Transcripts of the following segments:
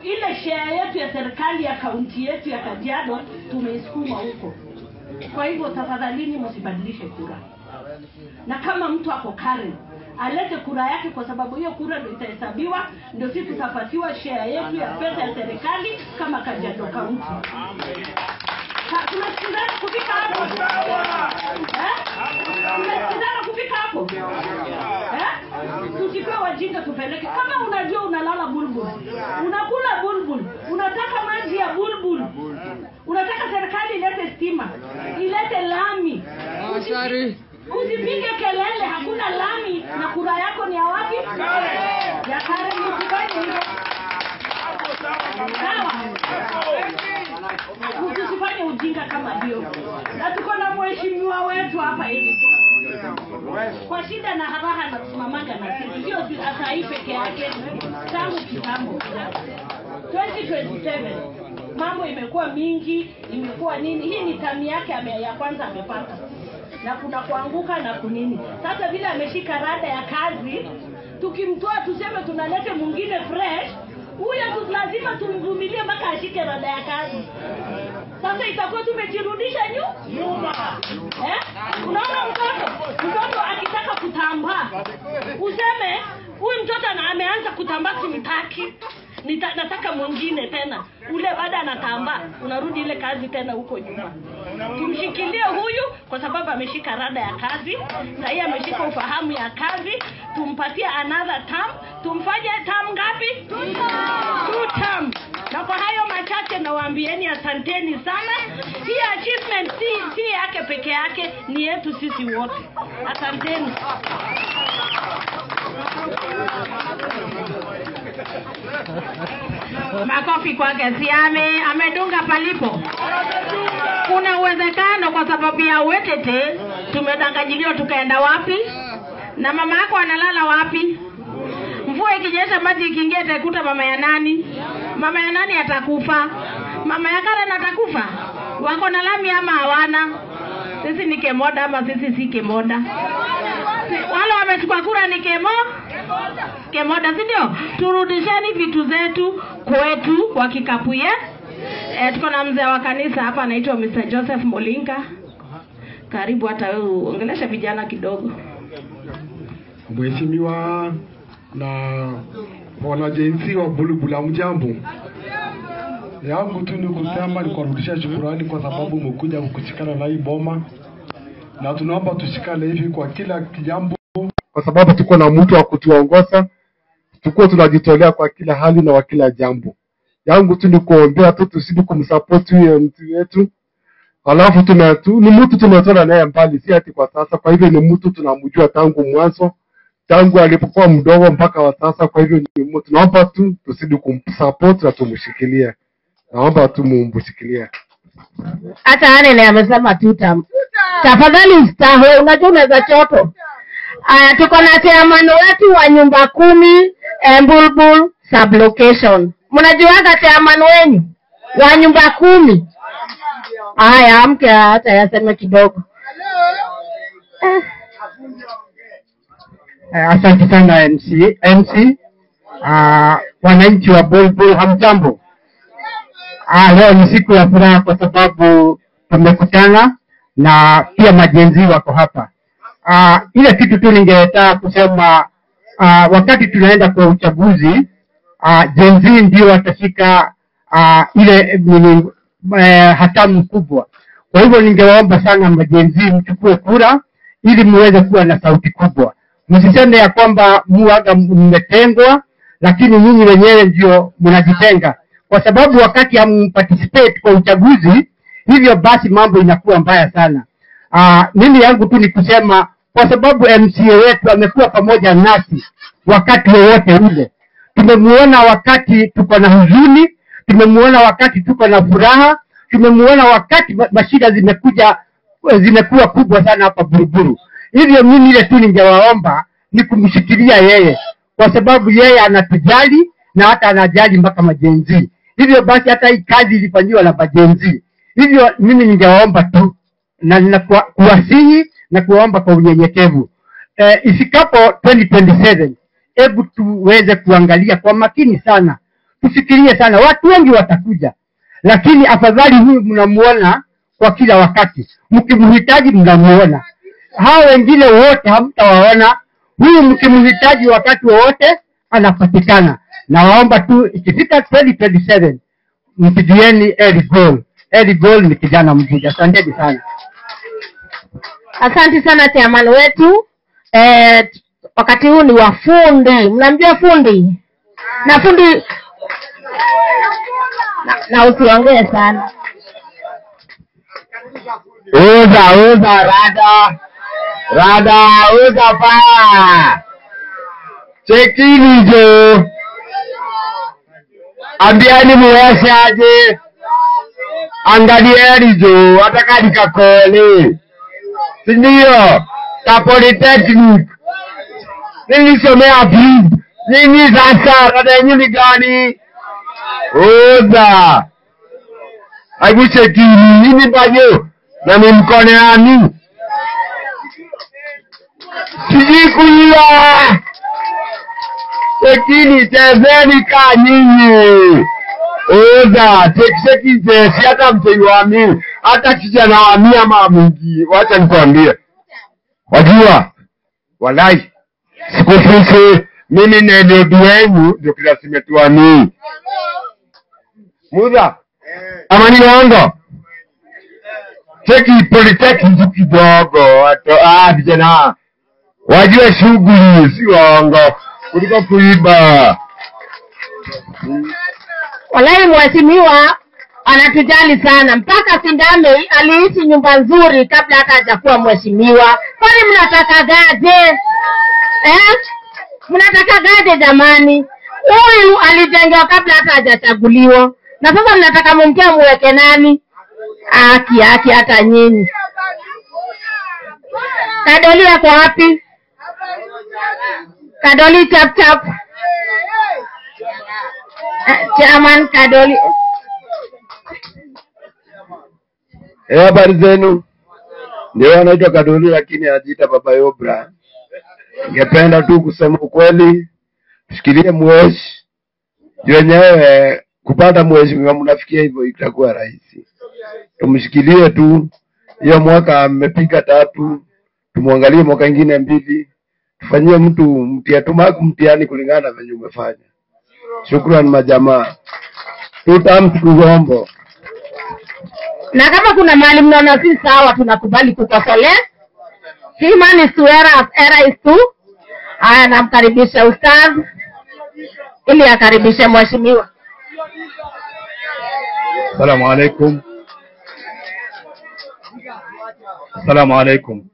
ile share yetu ya serikali ya kaunti yetu ya Kajiado tumeisukuma huko. Kwa hivyo tafadhalini msibadilishe kura. Na kama mtu ako Karen, alete kura yake, kwa sababu hiyo kura ndio itahesabiwa, ndio sisi tutapatiwa share yetu ya pesa ya serikali kama Kajiado County. Tunasikizana kufika hapo? Tunasikizana kufika hapo? Tusipe wajinga tupeleke. Kama unajua unalala bulbul, unakula bulbul, unataka maji ya bulbul, unataka serikali ilete stima, ilete lami, usipige kelele hakuna lami na kura yako ni ya wapi? Ya Karen. Msifanye hivyo. Sawa? Usifanye ujinga kama hiyo. Na tuko na mheshimiwa wetu hapa hivi. Kwa shida na haraha na kusimamanga na sisi. Sio atai peke yake. Tangu kitambo. 2027 mambo imekuwa mingi, imekuwa nini? Hii ni tamu yake ya kwanza amepata. Na kuna kuanguka na kunini. Sasa vile ameshika rada ya kazi, tukimtoa tuseme tunalete mwingine fresh, huyo lazima tumvumilie mpaka ashike rada ya kazi. Sasa itakuwa tumejirudisha nyuma. Unaona mtoto akitaka kutambaa, useme huyu mtoto ameanza kutambaa simtaki, nataka mwingine tena. Ule baada anatambaa, unarudi ile kazi tena huko nyuma. Tumshikilie huyu kwa sababu ameshika rada ya kazi, na yeye ameshika ufahamu ya kazi. Tumpatie another term. Tumfanye term ngapi? 2 term. Na kwa hayo machache nawaambieni asanteni sana. Hii achievement si yake peke yake, ni yetu sisi wote. Asanteni. Makofi kwake. Si amedunga palipo. Kuna uwezekano kwa sababu ya wetete tumedanganyiliwa tukaenda wapi? Na mama yako analala wapi? Mvua ikinyesha maji ikiingia itakuta mama ya nani? Mama ya nani atakufa? Mama ya Karen atakufa? Wako na lami ama hawana? Sisi ni kemoda ama sisi si kemoda? Wale wamechukua kura ni kemoda, si ndio? Turudisheni vitu zetu kwetu kwa kikapu ye. Tuko na mzee wa kanisa hapa anaitwa Mr. Joseph Molinka. Karibu hata wewe ongelesha vijana kidogo. Mheshimiwa na wanajenzi wa Bulbul, mjambo. Yangu tu ni kusema ni kurudisha shukrani kwa sababu mmekuja kushikana na hii boma. Na tunaomba tushikane hivi kwa kila jambo, kwa sababu tuko na mtu wa kutuongoza. Tuko tunajitolea kwa kila hali na kwa kila jambo. Yangu tu ni kuombea tu tusidi kumsupport huyo mtu wetu. Alafu ni mtu tumetoana naye mbali, si ati kwa sasa. Kwa hivyo ni mtu tunamjua tangu mwanzo, tangu alipokuwa mdogo mpaka wa sasa. Kwa hivyo ni mtu tunaomba tu tusidi kumsupport na tumshikilie. Naomba tu mumshikilie. Hata Anene amesema tutam. Tafadhali ustahe, unajua unaweza choto. Tuko na chairman wetu wa nyumba 10 Bulbul sublocation. Mnajuaga chairman wenu wa nyumba 10? Haya, amke hata yaseme kidogo. Asante sana MC. Wananchi wa Bulbul, hamjambo. Leo ni siku ya furaha kwa sababu tumekutana na pia majenzi wako hapa. Ile kitu tu ningetaka kusema, wakati tunaenda kwa uchaguzi, jenzi ndio watashika ile hatamu kubwa. Kwa hivyo ningewaomba sana majenzi mchukue kura ili muweze kuwa na sauti kubwa. Msiseme ya kwamba muaga mmetengwa, lakini nyinyi wenyewe ndio mnajitenga. Kwa sababu wakati hamparticipate kwa uchaguzi, hivyo basi mambo inakuwa mbaya sana. Mimi yangu tu ni kusema, kwa sababu MCA wetu amekuwa pamoja nasi wakati wote ule. Tumemuona wakati tuko na huzuni, tumemuona wakati tuko na furaha, tumemuona wakati mashida zimekuwa kubwa sana hapa Bulbul. Hivyo mimi ile tu ningewaomba ni kumshikilia yeye, kwa sababu yeye anatujali na hata anajali mpaka majenzi. Hivyo basi hata hii kazi ilifanywa na majenzi. Hivyo mimi ningewaomba tu na kuwasihi na kuomba kwa unyenyekevu. Ifikapo 2027, hebu tuweze kuangalia kwa makini sana. tufikirie sana. Watu wengi watakuja, lakini afadhali huyu mnamuona kwa kila wakati, mkimhitaji mnamuona. Hao wengine wote hamtawaona. Huyu mkimhitaji wakati wote anapatikana. Na waomba tu ikifika 2027 mpigieni Eli Gold. Eli Gold ni kijana mmoja. Asanteni sana. Asante sana chairman wetu. Wakati huu ni wa fundi. Mnamjua fundi? Na fundi na usiongee sana. Uza rada pa. Chekini jo. Ambiani muwashaje. Angalieni jo, hata katika kole. Sindio, ka Polytechnic. Nilisomea brief. Nini sasa, rada yenyu ni gani? Oza. Aibu chekini, nini bayo? Na mimkone ani. Sijikulia. Chekini, chezeni ka nyinyi. Oza, cheki jesi, hata mtei wa mimi. Hata kijana wa mimi ama mingi. Wacha nikwambie. Wajua, walai. Sikufisi, mimi nene duenyu, ndio kilasimetu wa mimi. Muza, amani wango. Cheki Polytechnic kidogo, vijana. Wajue shughuli, si wango. Kuliko kuiba. Walai mheshimiwa anatujali sana. Mpaka Sindame aliishi nyumba nzuri kabla hata hajakuwa mheshimiwa. Kwani mnataka gaje? Mnataka gaje jamani? Huyu alijengewa kabla hata hajachaguliwa. Na sasa mnataka mumtia muweke nani? Haki hata nyinyi. Kadoli yako wapi? Kadoli chap. Chairman Kadoli. Habari zenu. Ndio anaitwa Kadoli lakini anajiita Baba Yobra. Ningependa tu kusema ukweli. Tushikilie mweshi. Wenyewe kupata mheshimiwa mnafikia hivyo itakuwa rahisi. Tumshikilie tu. Hiyo mwaka amepiga 3. Tumwangalie mwaka mwingine 2. Tufanyie mtu mtihani kulingana na venye umefanya. Shukrani majamaa. Tutamshukuru. Na kama kuna mahali mnaona si sawa tunakubali kukosolea. Human is to error is to. Haya namkaribisha ustaz ili akaribishe mheshimiwa. Assalamu alaikum. Assalamu alaikum.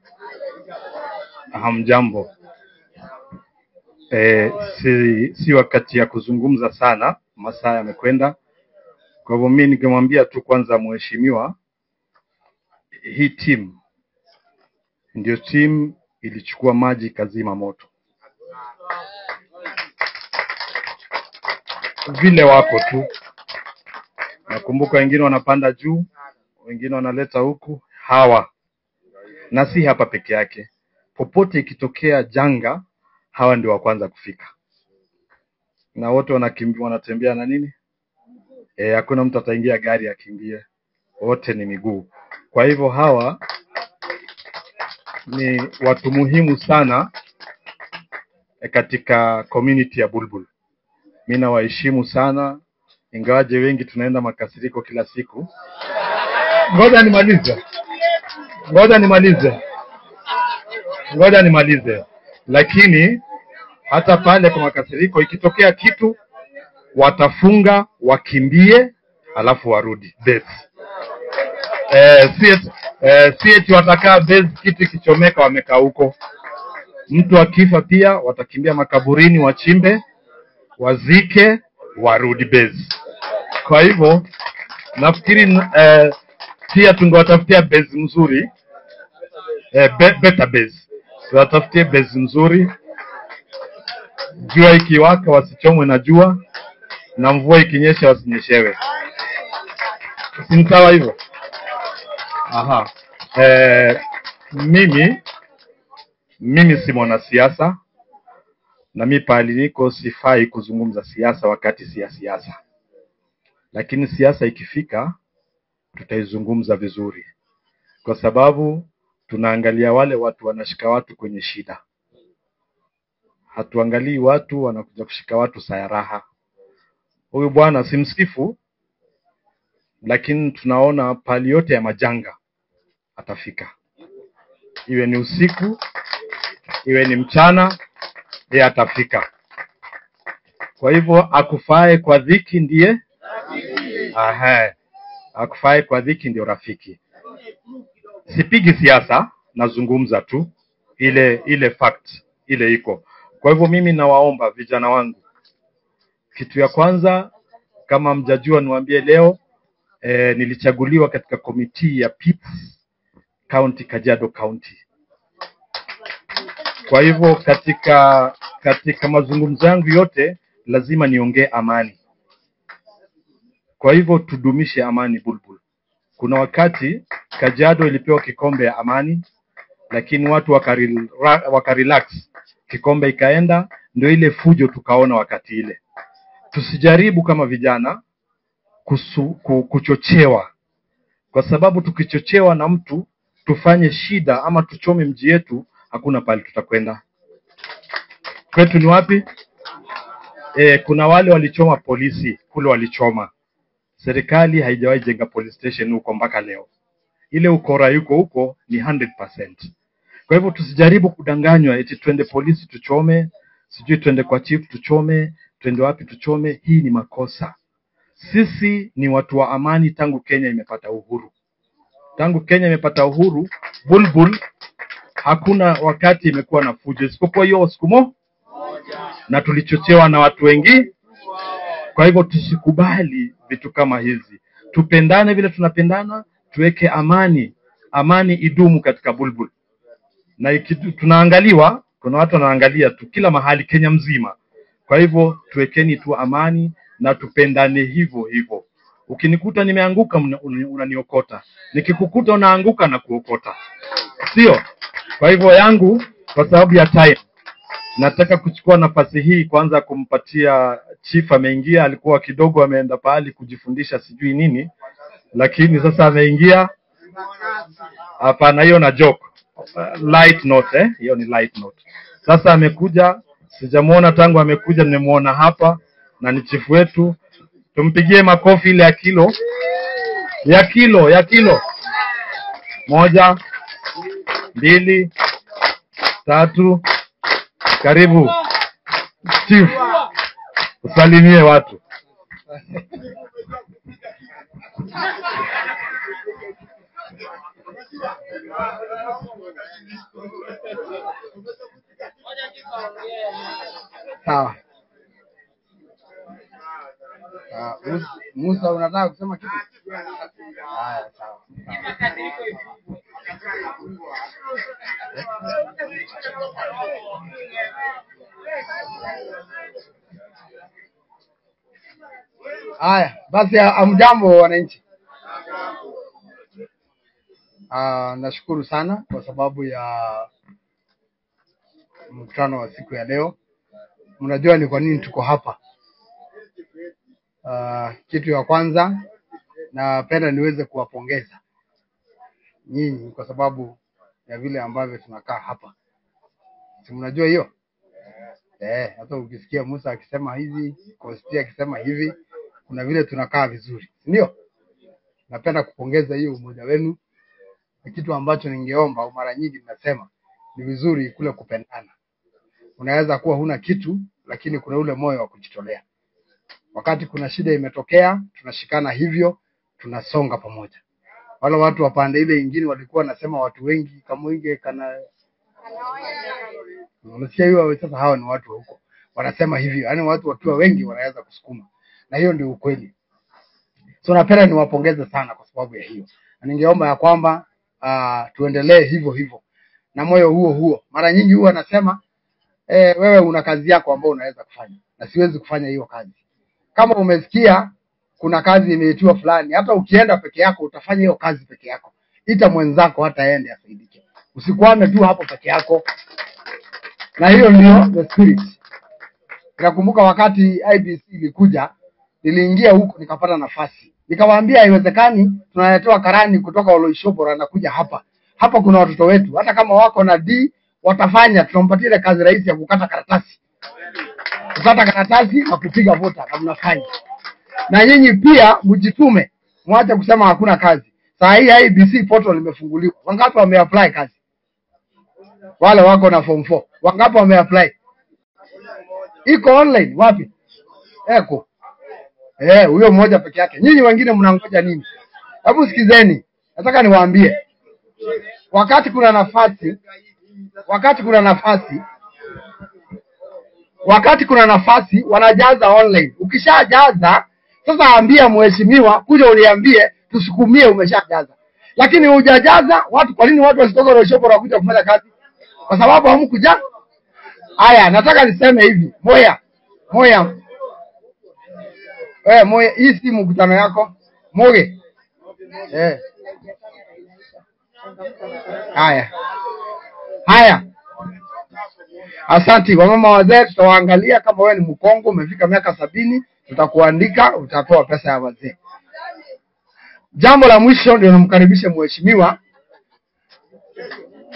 Hamjambo. Si wakati ya kuzungumza sana, masaa yamekwenda. Kwa hivyo mimi ningemwambia tu kwanza mheshimiwa, hii team ndio team ilichukua maji kazima moto. Vile wako tu. Nakumbuka wengine wanapanda juu, wengine wanaleta huku, hawa. Na si hapa peke yake. Popote ikitokea janga, hawa ndio wa kwanza kufika. Na wote wanatembea na nini? Hakuna mtu ataingia gari akimbie. Wote ni miguu. Kwa hivyo hawa ni watu muhimu sana katika community ya Bulbul. Mimi nawaheshimu sana, ingawaje wengi tunaenda makasiriko kila siku. Ngoja nimalize. Lakini hata pale kwa makasiriko ikitokea kitu watafunga, wakimbie, alafu warudi base. Si watakaa base kitu kichomeka wamekaa huko. Mtu akifa pia watakimbia makaburini, wachimbe, wazike, warudi base. Kwa hivyo nafikiri pia tungewatafutia base mzuri, better base. Watafutie base mzuri. Jua ikiwaka wasichomwe na jua, na mvua ikinyesha wasinyeshewe. Si sawa hivyo? Aha. Mimi si mwanasiasa. na mimi pahali niko sifai kuzungumza siasa wakati si ya siasa, lakini siasa ikifika tutaizungumza vizuri, kwa sababu tunaangalia wale watu wanashika watu kwenye shida. Hatuangalii watu wanakuja kushika watu saa ya raha. Huyu bwana simsifu, lakini tunaona pali yote ya majanga atafika. Iwe ni usiku, iwe ni mchana, yeye atafika. Kwa hivyo akufae kwa dhiki ndiye rafiki. Akufae kwa dhiki ndio rafiki. Sipigi siasa, nazungumza tu ile fact ile iko. Kwa hivyo mimi nawaomba vijana wangu, kitu ya kwanza, kama mjajua niwaambie leo, nilichaguliwa katika komiti ya PIPS County, Kajiado County. Kwa hivyo katika mazungumzo yangu yote lazima niongee amani. Kwa hivyo tudumishe amani Bulbul. Kuna wakati Kajiado ilipewa kikombe ya amani, lakini watu wakarelax, kikombe ikaenda, ndio ile fujo tukaona wakati ile. Tusijaribu kama vijana kuchochewa, kwa sababu tukichochewa na mtu tufanye shida ama tuchome mji yetu, hakuna pale tutakwenda. Kwetu ni wapi? Kuna wale walichoma polisi, kule walichoma. Serikali haijawahi jenga police station huko mpaka leo. Ile ukora yuko huko ni 100%. Kwa hivyo tusijaribu kudanganywa eti twende polisi tuchome, sijui twende kwa chief tuchome, twende wapi tuchome. Hii ni makosa. Sisi ni watu wa amani tangu Kenya imepata uhuru. Tangu Kenya imepata uhuru, Bulbul hakuna wakati imekuwa na fujo isipokuwa hiyo siku moja, na tulichochewa na watu wengi. Kwa hivyo tusikubali vitu kama hizi. Tupendane vile tunapendana, tuweke amani idumu katika Bulbul. Na tunaangaliwa, kuna watu wanaangalia tu kila mahali Kenya mzima. Kwa hivyo tuwekeni tu amani na tupendane hivyo hivyo. Ukinikuta nimeanguka unaniokota. Nikikukuta unaanguka na kuokota. Sio? Kwa hivyo yangu, kwa sababu ya time, nataka kuchukua nafasi hii kwanza kumpatia chief. Ameingia, alikuwa kidogo ameenda pahali kujifundisha sijui nini, lakini sasa ameingia. Hapana, hiyo na joke. Light note, hiyo ni light note. Sasa amekuja, sijamuona tangu amekuja, nimemuona hapa na ni chief wetu. Tumpigie makofi ile ya kilo. Ya kilo. 1, 2, 3. Karibu chief, usalimie watu. Sawa. Musa, unataka kusema kitu? Haya, sawa. Haya, basi amjambo wananchi. Nashukuru sana kwa sababu ya mkutano wa siku ya leo. Mnajua ni kwa nini tuko hapa. Kitu ya kwanza, napenda niweze kuwapongeza nyinyi kwa sababu ya vile ambavyo tunakaa hapa. Si mnajua hiyo? Hata ukisikia Musa akisema hivi, Kostia akisema hivi, kuna vile tunakaa vizuri. Ndio? Napenda kupongeza hiyo umoja wenu. Kitu ambacho ningeomba, mara nyingi ninasema, ni vizuri kule kupendana. Unaweza kuwa huna kitu, lakini kuna ule moyo wa kujitolea. Wakati kuna shida imetokea, tunashikana hivyo, tunasonga pamoja. Wale watu wa pande ile nyingine walikuwa nasema watu wengi kama inge kana unasikia hiyo. Sasa hawa ni watu huko wanasema hivyo, yani watu wakiwa wengi wanaweza kusukuma, na hiyo ndio ukweli. So napenda niwapongeze sana kwa sababu ya hiyo. Na ningeomba ya kwamba tuendelee hivyo hivyo na moyo huo. Mara nyingi huwa nasema wewe una kazi yako ambayo unaweza kufanya, na siwezi kufanya hiyo kazi. Kama umesikia kuna kazi imeitiwa fulani, hata ukienda peke yako utafanya hiyo kazi peke yako. Ita mwenzako hata aende asaidike. Usikwame tu hapo peke yako. Na hiyo ndio the spirit. Nakumbuka wakati IBC ilikuja, niliingia huko nikapata nafasi. Nikawaambia haiwezekani tunaletewa karani kutoka Oloishobora anakuja hapa. Hapa kuna watoto wetu, hata kama wako na D watafanya, tunampatia ile kazi rahisi ya kukata karatasi. Kukata karatasi na kupiga vota na mnafanya. Na nyinyi pia mjitume, mwache kusema hakuna kazi. Saa hii IBC portal limefunguliwa. Wangapi wameapply kazi? Wale wako na form 4. Wangapi wameapply? Iko online wapi? Eko. Huyo mmoja peke yake. Nyinyi wengine mnangoja nini? Hebu sikizeni. Nataka niwaambie. Wakati kuna nafasi wanajaza online. Ukishajaza sasa ambia mheshimiwa kuja uniambie tusukumie umeshajaza. Lakini hujajaza watu, kwa nini watu wasitoka Oloishobora kuja kufanya kazi? Kwa sababu hamkuja. Haya, nataka niseme hivi. Moya. Moya, hii si mkutano yako. Moge. Haya. Asanti wamama wazee, tutawaangalia kama wewe ni mkongo umefika miaka 70, tutakuandika, utapewa pesa ya wazee. Jambo la mwisho ndio nimkaribishe mheshimiwa.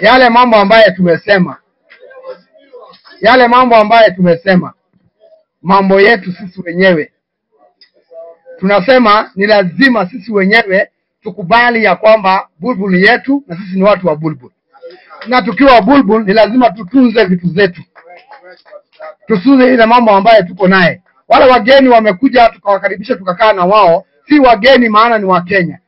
Yale mambo ambaye tumesema, mambo yetu sisi wenyewe. Tunasema ni lazima sisi wenyewe tukubali ya kwamba Bulbul ni yetu na sisi ni watu wa Bulbul. Na tukiwa Bulbul ni lazima tutunze vitu zetu. Tusunze ile mambo ambaye tuko naye. Wale wageni wamekuja tukawakaribisha tukakaa na wao, si wageni maana ni wa Kenya.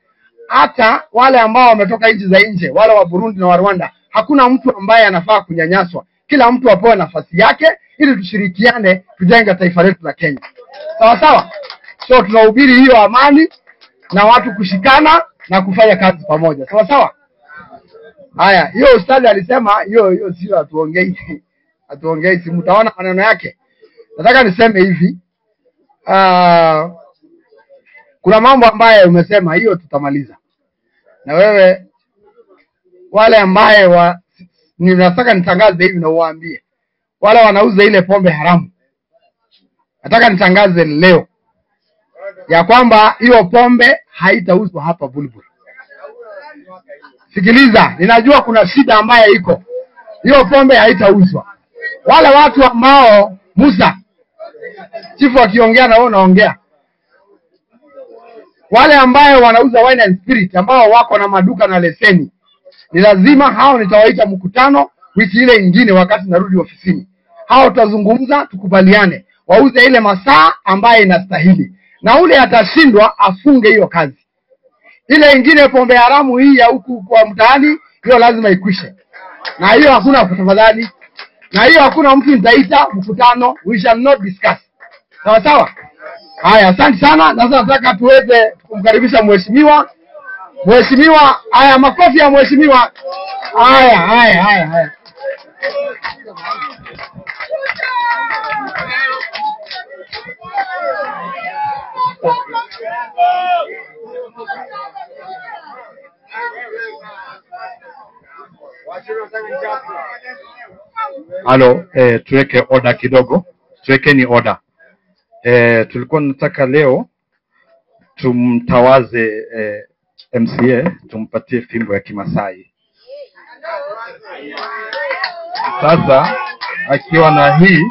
Hata wale ambao wametoka nchi za nje, wale wa Burundi na wa Rwanda, hakuna mtu ambaye anafaa kunyanyaswa. Kila mtu apewe nafasi yake ili tushirikiane tujenge taifa letu la Kenya. Sawa sawa? So tunahubiri hiyo amani na watu kushikana na kufanya kazi pamoja. Sawa sawa? Haya, hiyo ustadi alisema hiyo sio atuongei si mtaona maneno yake. Nataka niseme hivi. Kuna mambo ambaye umesema hiyo tutamaliza. Na wewe wale ambaye ninataka nitangaze hivi na uwaambie. Wale wanauza ile pombe haramu. Nataka nitangaze leo ya kwamba hiyo pombe haitauzwa hapa Bulbul. Sikiliza, ninajua kuna shida ambaye iko. Hiyo pombe haitauzwa. Wale watu ambao Musa chifu akiongea na wewe unaongea. Wale ambao wanauza wine and spirit ambao wako na maduka na leseni, ni lazima hao nitawaita mkutano wiki ile nyingine wakati narudi ofisini. Hao tutazungumza tukubaliane. Wauze ile masaa ambaye inastahili. Na ule atashindwa afunge hiyo kazi. Ile nyingine pombe haramu hii ya huku kwa mtaani, hiyo lazima ikwishe. Na hiyo hakuna kutafadhali. Na hiyo hakuna mtu nitaita mkutano, we shall not discuss. Sawa sawa? Haya, asante sana. Na sasa nataka tuweze kumkaribisha mheshimiwa. Mheshimiwa, haya makofi ya mheshimiwa. Haya. Halo, tuweke order kidogo. Tuwekeni order. Tulikuwa tunataka leo tumtawaze MCA, tumpatie fimbo ya Kimasai. Sasa akiwa na hii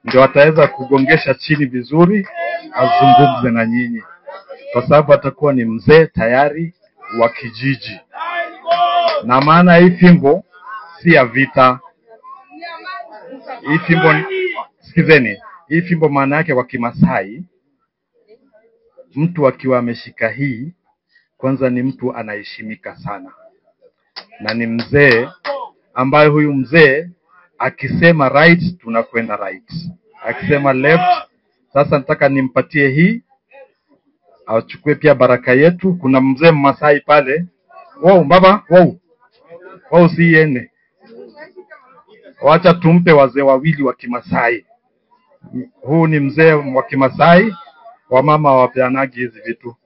ndio ataweza kugongesha chini vizuri azungumze na nyinyi. Kwa sababu atakuwa ni mzee tayari wa kijiji. Na maana hii fimbo si ya vita. Hii fimbo, sikizeni, hii fimbo maana yake kwa Kimasai, mtu akiwa ameshika hii, kwanza ni mtu anaheshimika sana. Na ni mzee ambaye huyu mzee akisema right tunakwenda right. Akisema left, sasa nataka nimpatie hii, achukue pia baraka yetu. Kuna mzee Mmasai pale. Wow, baba, wow siene. Wacha tumpe wazee wawili wa Kimasai. Huu ni mzee wa Kimasai, wamama wapeanagi hizi vitu.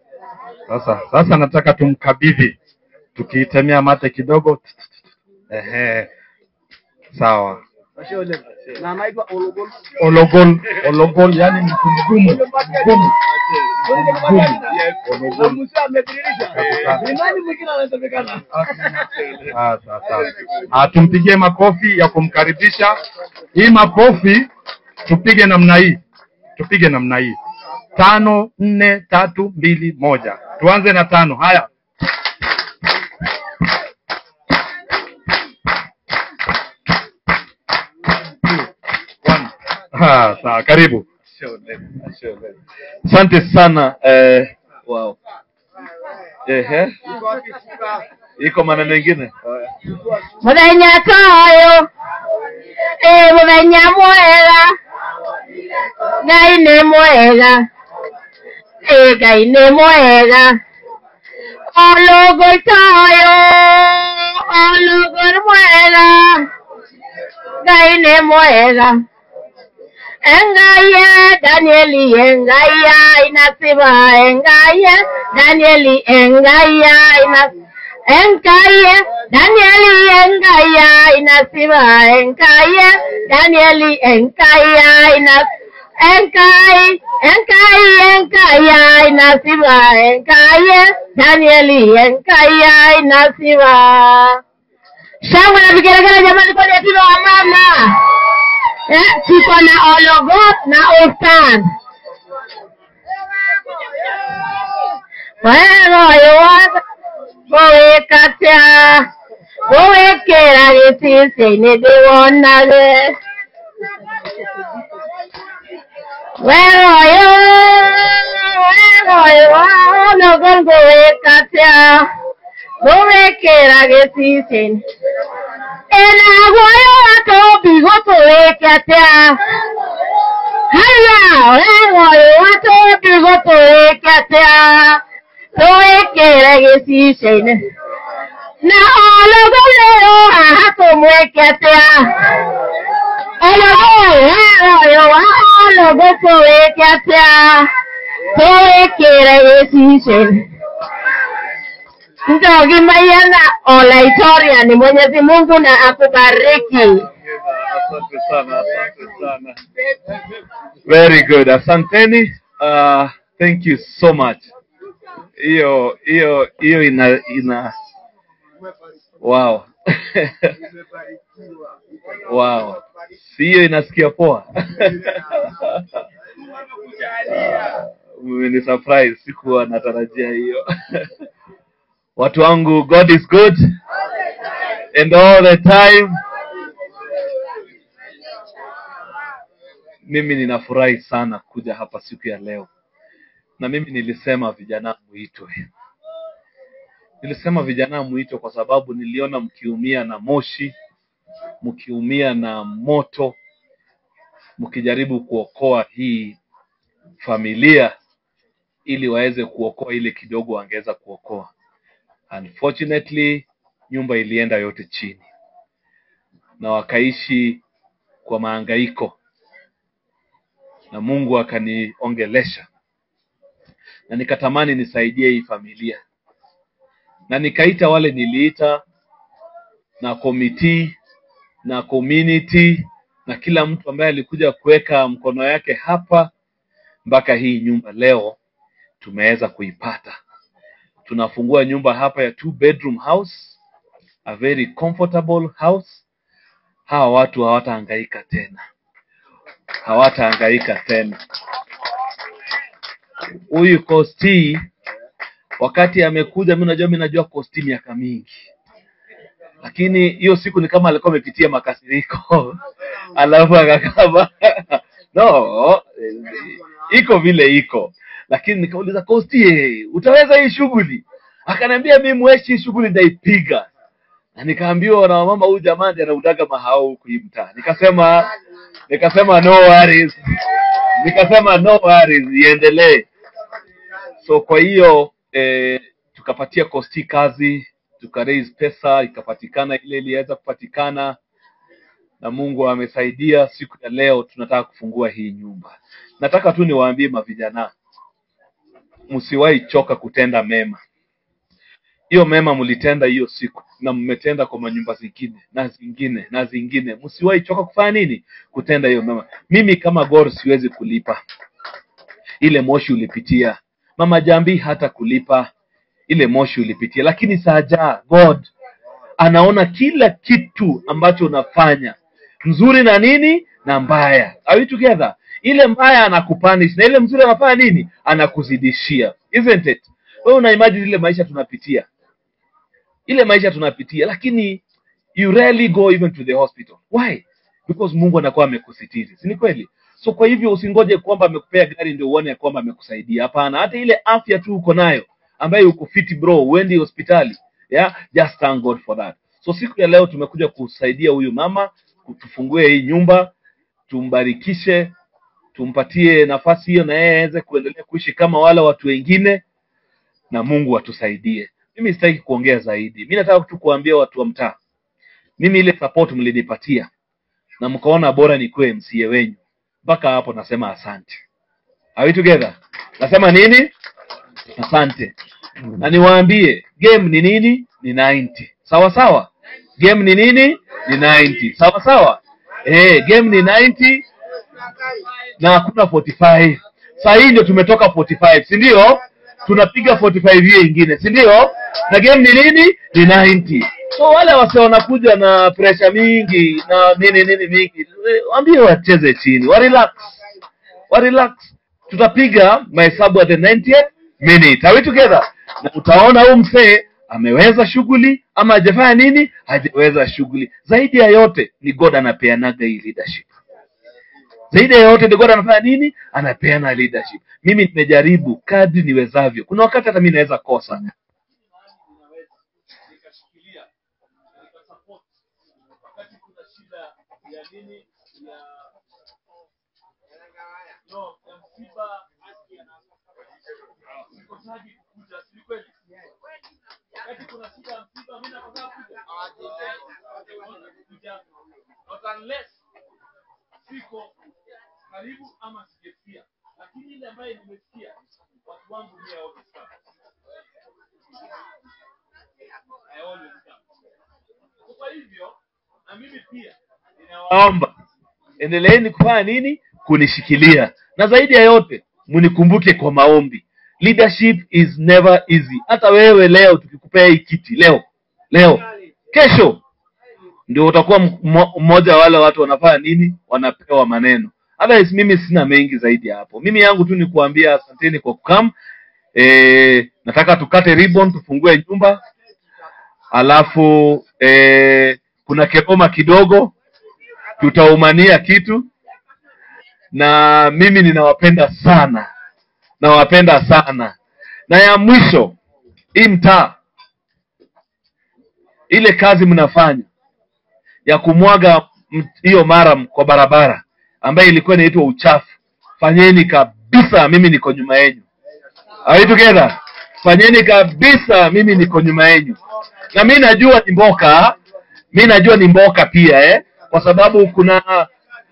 Sasa nataka tumkabidhi. Tukiitemea mate kidogo. Sawa. Na anaitwa Ologol. Ologol yani mtu mgumu. Tumpigie makofi ya kumkaribisha. Hii makofi tupige namna hii. 5 4 3 2 1. Tuanze na 5. Haya. Sawa, karibu. Asante sana. Wow. Iko maneno mengine. Muthenya toyo muthenya mwega Ngai nĩ mwega Ngai nĩ mwega Ologol toyo Ologol mwega Ngai nĩ mwega Engaye Danieli engaya inasiba engaye Danieli engaya engaye Danieli engaya inasiba engaye Danieli engaya engaya inasiba engaye Danieli engaya inasiba. Shangwe na vigelegele jamani kwa yatima wa mama. Tuko na Ologol na Ustad. Wewe katia wewe kera gitisi ni diwonage wewe Ologol wewe katia wewe kera gitisi ena goyo to bigoto wewe katia haya wewe to bigoto wewe katia Towe kera gesisene na Ologol leo hato mweketea Ologol towe ketea towe kera gesisene Ndogi mayana Olaitoria ni Mwenyezi Mungu na akubariki. Asante sana. Very good. Asanteni. Thank you so much. Hiyo ina wow. Wow. Sio inasikia poa. Ni surprise, sikuwa natarajia hiyo. Watu wangu, God is good and all the time. Mimi ninafurahi sana kuja hapa siku ya leo. Na mimi nilisema vijana muitwe kwa sababu niliona mkiumia na moshi, mkiumia na moto, mkijaribu kuokoa hii familia ili waweze kuokoa ile kidogo wangeweza kuokoa. Unfortunately, nyumba ilienda yote chini na wakaishi kwa mahangaiko, na Mungu akaniongelesha na nikatamani nisaidie hii familia, na nikaita wale niliita na committee na community na kila mtu ambaye alikuja kuweka mkono yake hapa mpaka hii nyumba leo tumeweza kuipata. Tunafungua nyumba hapa ya 2-bedroom house, a very comfortable house. Hawa watu hawatahangaika tena. Huyu Kosti wakati amekuja, mimi najua Kosti miaka mingi, lakini hiyo siku ni kama alikuwa amepitia makasiriko alafu akakaba no, iko vile iko. Lakini nikauliza Kosti, utaweza hii shughuli? Akaniambia mimi mweshi shughuli naipiga. Na nikaambiwa na mama huyu jamani anautaka mahao huku mtaa. Nikasema no worries. Iendelee. So kwa hiyo tukapatia Kosti kazi, tukaraise pesa, ikapatikana ile iliweza kupatikana, na Mungu amesaidia. Siku ya leo tunataka kufungua hii nyumba. Nataka tu niwaambie mavijana, msiwahi choka kutenda mema. hiyo mema mlitenda hiyo siku, na mmetenda kwa manyumba zingine na zingine na zingine. Msiwahi choka kufanya nini? Kutenda hiyo mema. Mimi kama Gor siwezi kulipa ile moshi ulipitia. Mama Jambi hata kulipa ile moshi ulipitia. Lakini Saja, God anaona kila kitu ambacho unafanya, mzuri na nini na mbaya. Are we together? Ile mbaya anakupunish na ile mzuri anafanya nini? Anakuzidishia. Isn't it? Wewe una imagine ile maisha tunapitia. Ile maisha tunapitia, lakini you rarely go even to the hospital. Why? Because Mungu anakuwa amekusitiri. Si ni kweli? So kwa hivyo usingoje kwamba amekupea gari ndio uone ya kwamba amekusaidia. Hapana, hata ile afya tu uko nayo ambayo uko fit bro, uendi hospitali. Yeah, just thank God for that. So siku ya leo tumekuja kusaidia huyu mama, kutufungue hii nyumba, tumbarikishe, tumpatie nafasi hiyo na yeye aweze kuendelea kuishi kama wale watu wengine, na Mungu atusaidie. Mimi sitaki kuongea zaidi. Mimi nataka tu kuambia watu wa mtaa. Mimi ile support mlinipatia na mkaona bora nikuwe MCA wenyu. Mpaka hapo nasema asante. Are we together? Nasema nini? Asante. Na niwaambie game ni nini? Ni 90. Sawa sawa? Game ni nini? Ni 90. Sawa sawa? Game ni 90 na hakuna 45. Sasa hii ndio tumetoka 45, si ndio? Tunapiga 45 hiyo nyingine, si ndio? Na game ni nini? Ni 90. So wale wase wanakuja na pressure mingi na nini mingi, waambie wacheze chini, wa relax. Tutapiga mahesabu at the 90th minute. Are we together? Na utaona huyu msee ameweza shughuli ama hajafanya nini? Hajaweza shughuli. Zaidi ya yote ni God anapeanaga hii leadership. Zaidi ya yote ni God anafanya nini? Anapeana leadership. Mimi nimejaribu kadri niwezavyo. Kuna wakati hata mimi naweza kosa. Wakati kuna shida ya nini ya msiba sikosaji kukuja, si kweli? Wakati kuna shida ya msiba mimi nakosa kuja. Not unless siko karibu ama sijesikia. Lakini ile ambayo nimesikia watu wangu ni hao sana. Kwa hivyo na mimi pia ninawaomba endeleeni kufanya nini? Kunishikilia. Na zaidi ya yote mnikumbuke kwa maombi. Leadership is never easy. Hata wewe leo tukikupea hii kiti leo kesho ndio utakuwa mmoja wa wale watu wanafanya nini? Wanapewa maneno. Otherwise mimi sina mengi zaidi hapo. Mimi yangu tu ni kuambia asanteni kwa kukam. Nataka tukate ribbon, tufungue nyumba. Alafu kuna kekoma kidogo tutaumania kitu, na mimi ninawapenda sana. Nawapenda sana. Na ya mwisho, hii mtaa, ile kazi mnafanya ya kumwaga hiyo maram kwa barabara ambayo ilikuwa inaitwa uchafu, fanyeni kabisa, mimi niko nyuma yenu. Are we together? Fanyeni kabisa, mimi niko nyuma yenu. Na mimi najua ni mboka pia kwa sababu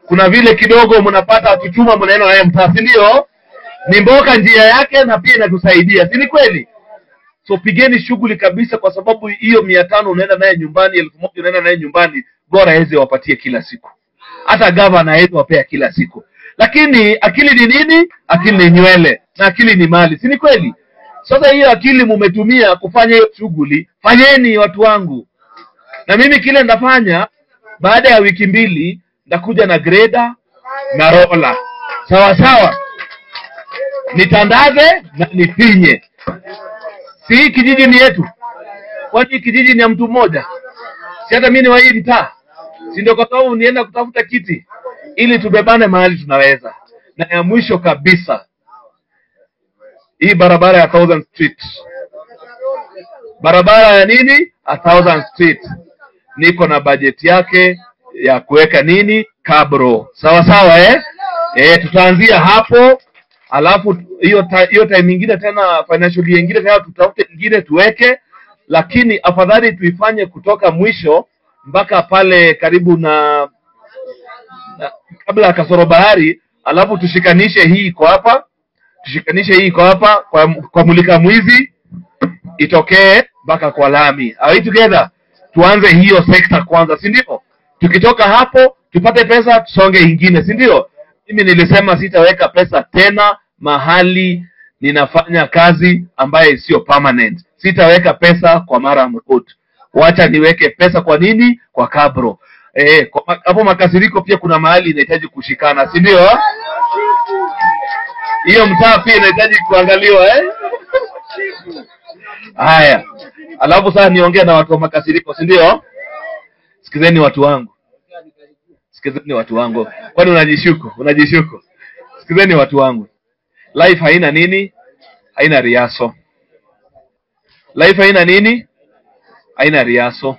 kuna vile kidogo mnapata tuchuma mnaenda naye mtaa, si ndio? Ni mboka njia yake na pia inatusaidia, si ni kweli? So pigeni shughuli kabisa, kwa sababu hiyo 500 unaenda naye nyumbani, 1000 unaenda naye nyumbani, bora heze wapatie kila siku. Hata gavana heze wapea kila siku. Lakini akili ni nini? Akili ni nywele na akili ni mali, si ni kweli? Sasa hiyo akili mumetumia kufanya hiyo shughuli, fanyeni watu wangu. Na mimi kile ndafanya, baada ya wiki 2 ndakuja na grader na roller. Sawa sawa? Nitandaze na nipinye. Si kijiji ni yetu. Kwani kijiji ni ya mtu mmoja? Si hata mimi ni wa hii mtaa. Si ndio kwa sababu nienda kutafuta kiti ili tubebane mahali tunaweza. Na ya mwisho kabisa, hii barabara ya 1000 Street. Barabara ya nini? 1000 Street. Niko na budget yake ya kuweka nini? Kabro. Sawa sawa tutaanzia hapo. Alafu hiyo time nyingine tena financial nyingine tena tutafute nyingine tuweke, lakini afadhali tuifanye kutoka mwisho mpaka pale karibu na kabla ya Kasoro Bahari, alafu tushikanishe hii iko hapa, kwa mulika mwizi itokee mpaka kwa lami. Are we together? Tuanze hiyo sekta kwanza, si ndio? Tukitoka hapo tupate pesa tusonge ingine, si ndio? Mimi nilisema sitaweka pesa tena mahali ninafanya kazi ambaye sio permanent. Sitaweka pesa kwa Maram Road. Wacha niweke pesa kwa nini? Kwa Kabro. Hapo Makasiriko pia kuna mahali inahitaji kushikana, si ndio? Hiyo mtaa pia inahitaji kuangaliwa Haya. Alafu sasa niongea na watu wa Makasiriko, si ndio? Sikizeni watu wangu. Sikizeni watu wangu. Kwani unajishuku? Sikizeni watu wangu. Life haina nini? Haina riaso. Life haina nini? Haina riaso.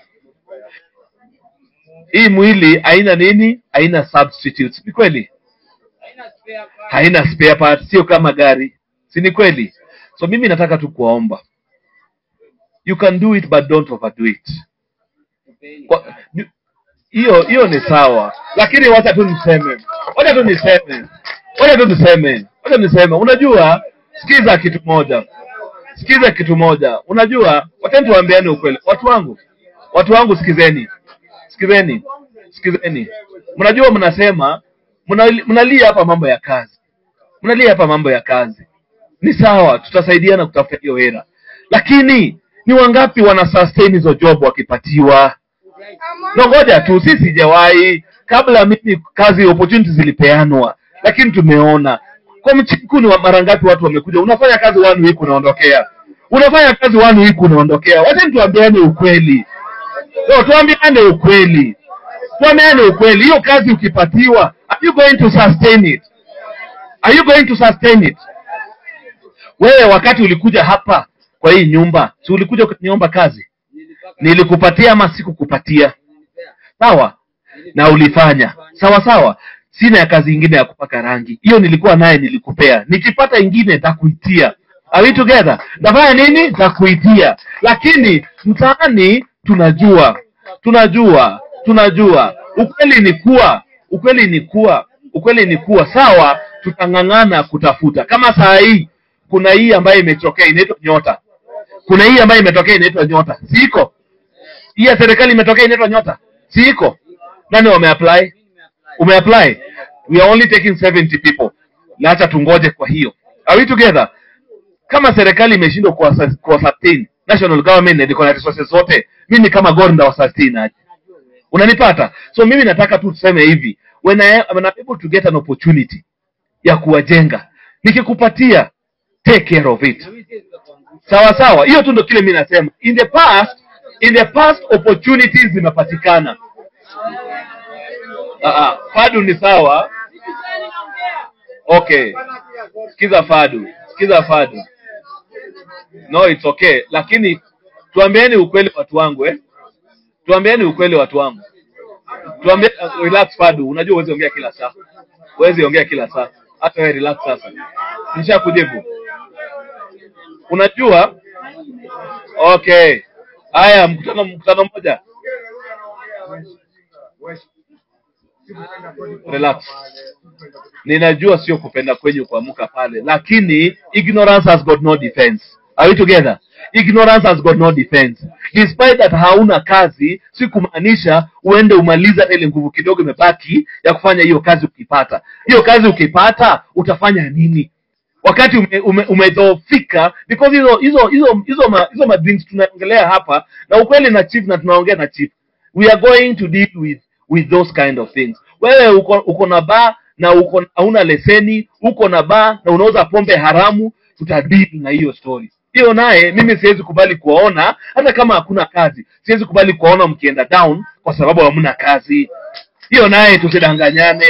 Hii mwili haina nini? Haina substitutes. Ni kweli? Haina spare parts, sio kama gari. Si ni kweli? So mimi nataka tu kuomba. You can do it but don't overdo it. Hiyo ni sawa. Lakini wacha tu niseme. Unajua, sikiza kitu moja. Unajua, wacha tuambiane ukweli. Watu wangu sikizeni. Mnajua mnasema mnalia hapa mambo ya kazi. Ni sawa, tutasaidiana kutafuta hiyo hela. Lakini ni wangapi wana sustain hizo job wakipatiwa? Ngoja tu, sisi sijawahi kabla mimi kazi opportunities zilipeanwa, lakini tumeona kwa mchiku ni mara ngapi watu wamekuja, unafanya kazi 1 week unaondokea. Wacha tuambiane ukweli. Tuambiane ukweli. Hiyo kazi ukipatiwa, are you going to sustain it? Wewe wakati ulikuja hapa kwa hii nyumba, si ulikuja kuniomba kazi? Nilikupatia ama sikukupatia? Sawa? Na ulifanya. Sawa. Sina ya kazi nyingine ya kupaka rangi. Hiyo nilikuwa naye nilikupea. Nikipata ingine nitakuitia. Are we together? Nafanya nini? Nitakuitia. Lakini mtaani tunajua. Ukweli ni kuwa sawa, tutangangana kutafuta. Kama saa hii kuna hii ambayo imetokea inaitwa Nyota. Siko. Hii ya serikali imetokea inaitwa Nyota. Siko. Nani wameapply? Umeapply? We are only taking 70 people. Acha tungoje kwa hiyo. Are we together? Kama serikali imeshindwa kwa sustain, national government na iko na resources zote, mimi kama Gornda wa sustain aje? Unanipata? So mimi nataka tu tuseme hivi, when I'm able to get an opportunity ya kuwajenga, nikikupatia, take care of it. Sawa. Hiyo tu ndio kile mimi nasema. In the past opportunities zimepatikana. Fadu ni sawa. Okay. Sikiza Fadu. No, it's okay. Lakini tuambieni ukweli watu wangu relax Fadu. Unajua huwezi ongea kila saa. Hata wewe relax sasa. Nishakujibu. Unajua? Okay. Haya, mkutano mmoja. Relax. Ninajua sio kupenda kwenyu kuamka pale, lakini ignorance has got no defense. Are we together? Ignorance has got no defense. Despite that hauna kazi, si kumaanisha uende umaliza ile nguvu kidogo imebaki ya kufanya hiyo kazi ukipata. Hiyo kazi ukipata utafanya nini? Wakati umedhoofika, because hizo madrinks tunaongelea hapa, na ukweli na chief na tunaongea na chief. We are going to deal with those kind of things. Wewe uko na bar na hauna leseni, uko na bar na unauza pombe haramu, tutadeal na hiyo story. Hiyo naye mimi siwezi kubali kuwaona, hata kama hakuna kazi. Siwezi kubali kuwaona mkienda down kwa sababu hamna kazi. Hiyo naye tusidanganyane.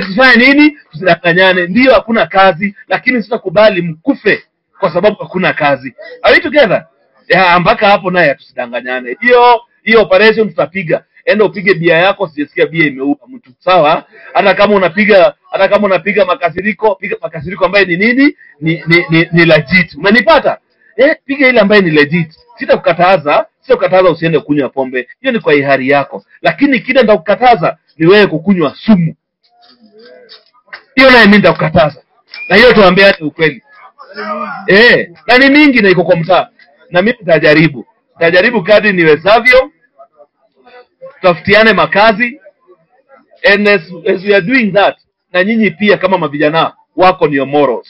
Tusifanye nini? Tusidanganyane. Ndio hakuna kazi, lakini sitakubali mkufe kwa sababu hakuna kazi. Are we together? Mpaka hapo naye tusidanganyane. Hiyo operation tutapiga. Enda upige bia yako, sijasikia bia imeua mtu. Sawa? Hata kama unapiga makasiriko, piga makasiriko ambaye ni nini? Ni legit. Umenipata? Piga ile ambaye ni legit. Sitakukataza usiende kunywa pombe. Hiyo ni kwa hiari yako. Lakini kile nitakukataza ni wewe kukunywa sumu. Hiyo naye mimi nitakukataza. Na hiyo tuambiane ukweli. Na ni mingi na iko kwa mtaa. na mimi nitajaribu kadri niwezavyo, tafutiane makazi, and as we are doing that, na nyinyi pia kama mavijana wako ni morals.